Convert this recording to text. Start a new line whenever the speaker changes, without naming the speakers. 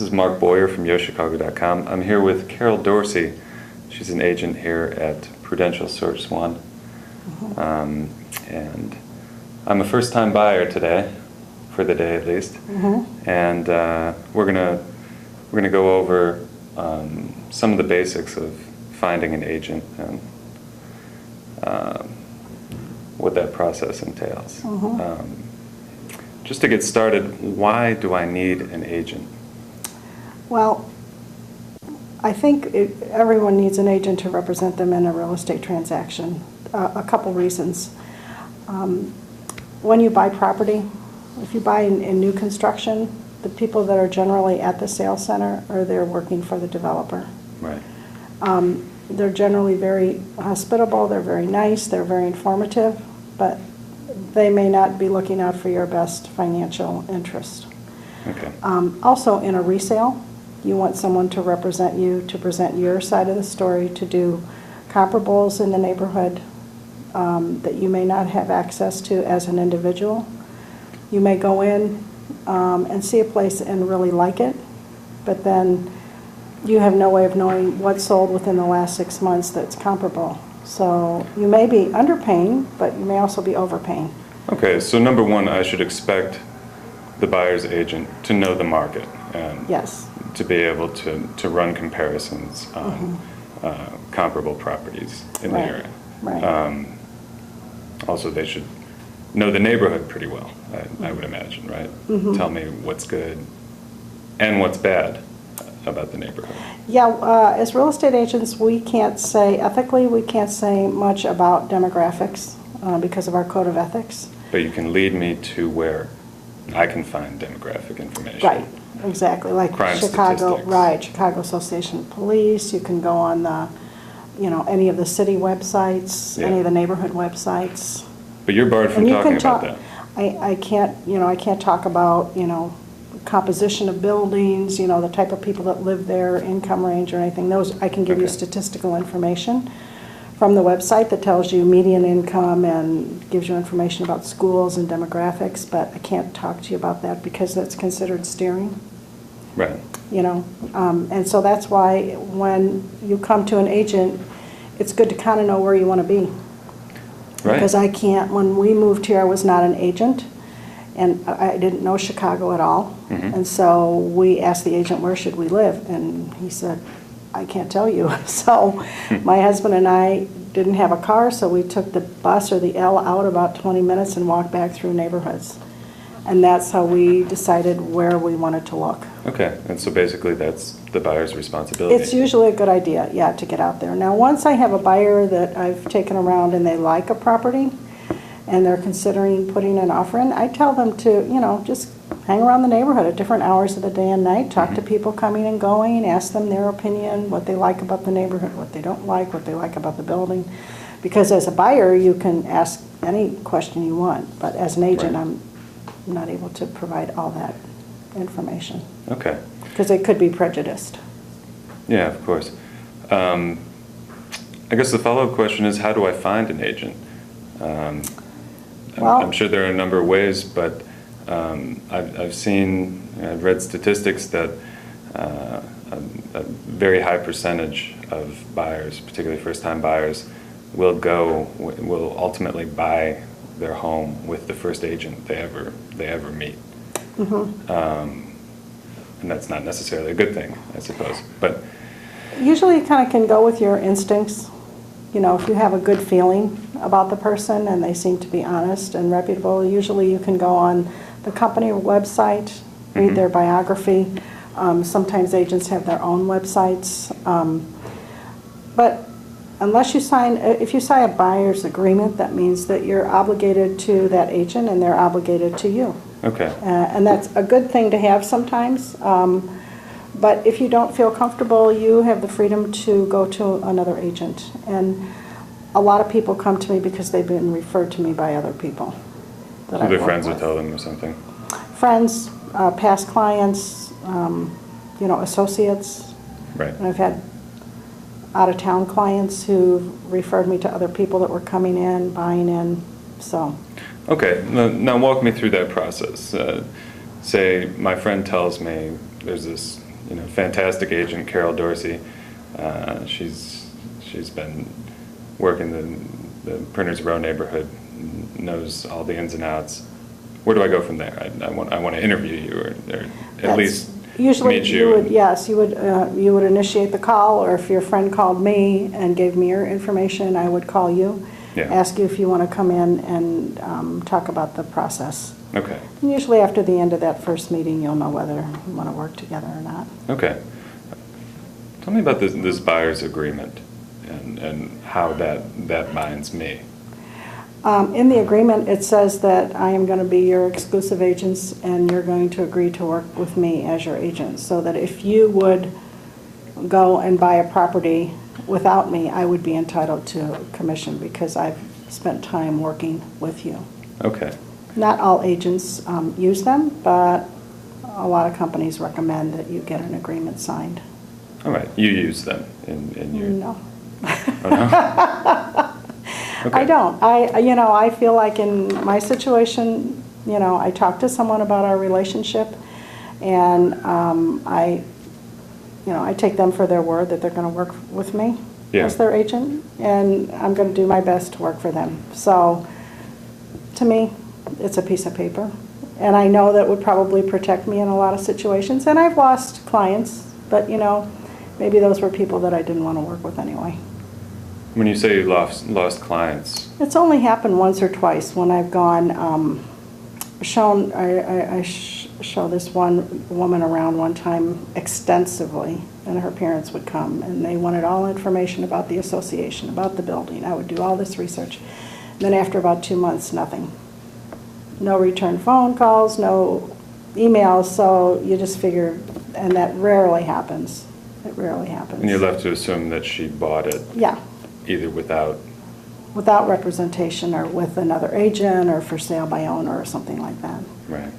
This is Mark Boyer from YoChicago.com. I'm here with Carol Dorsey. She's an agent here at Prudential SourceOne. And I'm a first-time buyer today, for the day at least. And we're gonna go over some of the basics of finding an agent and what that process entails. Just to get started, why do I need an agent?
Well, I think everyone needs an agent to represent them in a real estate transaction. A couple reasons. When you buy property, if you buy in new construction, the people that are generally at the sales center are there working for the developer.
Right.
They're generally very hospitable, they're very nice, they're very informative, but they may not be looking out for your best financial interest.
Okay.
Also, in a resale, you want someone to represent you, to present your side of the story, to do comparables in the neighborhood that you may not have access to as an individual. You may go in and see a place and really like it, but then you have no way of knowing what sold within the last 6 months that's comparable. So you may be underpaying, but you may also be overpaying.
Okay, so number one, I should expect the buyer's agent to know the market and
Yes.
to be able to run comparisons on comparable properties in the
Right.
area.
Right.
Also, they should know the neighborhood pretty well, I would imagine, right? Tell me what's good and what's bad about the neighborhood.
Yeah, as real estate agents, we can't say, ethically, we can't say much about demographics because of our code of ethics.
But you can lead me to where I can find demographic information.
Right, exactly, like
Crime
Chicago,
statistics.
right, Chicago Association of Police. You can go on the, any of the city websites, any of the neighborhood websites.
But you're barred from
And you
talking
can
about
talk,
that.
I can't, I can't talk about, composition of buildings, the type of people that live there, income range or anything. Those, I can give you statistical information from the website that tells you median income and gives you information about schools and demographics, but I can't talk to you about that because that's considered steering.
Right.
And so that's why when you come to an agent, it's good to kind of know where you want to be.
Right.
Because I can't, when we moved here, I was not an agent, and I didn't know Chicago at all. And so we asked the agent, where should we live? And he said, I can't tell you. So my husband and I didn't have a car, so we took the bus or the L out about 20 minutes and walked back through neighborhoods. And that's how we decided where we wanted to look.
Okay, and so basically that's the buyer's responsibility.
It's usually a good idea, yeah, to get out there. Now, once I have a buyer that I've taken around and they like a property and they're considering putting an offer in, I tell them to, just hang around the neighborhood at different hours of the day and night, talk to people coming and going, ask them their opinion, what they like about the neighborhood, what they don't like, what they like about the building. Because as a buyer, you can ask any question you want, but as an agent, I'm not able to provide all that information.
Okay.
Because they could be prejudiced.
Yeah, of course. I guess the follow-up question is, how do I find an agent? I'm sure there are a number of ways, but I've read statistics that a very high percentage of buyers, particularly first-time buyers, will ultimately buy their home with the first agent they ever meet. And that's not necessarily a good thing, I suppose. But
usually you kind of can go with your instincts. If you have a good feeling about the person and they seem to be honest and reputable, usually you can go on the company website, read their biography. Sometimes agents have their own websites. But unless if you sign a buyer's agreement, that means that you're obligated to that agent and they're obligated to you.
okay.
And that's a good thing to have sometimes. But if you don't feel comfortable, you have the freedom to go to another agent. And a lot of people come to me because they've been referred to me by other people.
So their friends will tell them or something?
Friends, past clients, associates.
Right.
And I've had out-of-town clients who referred me to other people that were coming in, buying in, so.
Okay, now walk me through that process. Say my friend tells me there's this fantastic agent, Carol Dorsey. She's been working the Printers Row neighborhood, knows all the ins and outs. Where do I go from there? I want to interview you, or at least
usually
meet you.
You would initiate the call, or if your friend called me and gave me your information, I would call you, ask you if you want to come in and talk about the process.
Okay.
And usually after the end of that first meeting, you'll know whether you want to work together or not.
Okay. Tell me about this buyer's agreement and how that binds me.
In the agreement, it says that I am going to be your exclusive agents and you're going to agree to work with me as your agent, so that if you would go and buy a property without me, I would be entitled to a commission because I've spent time working with you.
Okay.
Not all agents use them, but a lot of companies recommend that you get an agreement signed.
All right. You use them in your...
No.
Oh, no? Okay.
I don't. I feel like in my situation, I talk to someone about our relationship, and I take them for their word that they're going to work with me as their agent, and I'm going to do my best to work for them. So, to me, it's a piece of paper, and I know that would probably protect me in a lot of situations. And I've lost clients, but maybe those were people that I didn't want to work with anyway.
When you say you lost clients,
it's only happened once or twice when I've gone I show this one woman around one time extensively, and her parents would come and they wanted all information about the association, about the building. I would do all this research. And then after about 2 months, nothing. No return phone calls, no emails, so you just figure, and that rarely happens. It rarely happens.
and you're left to assume that she bought it.
Yeah.
Either without
Representation, or with another agent, or for sale by owner, or something like that.
Right.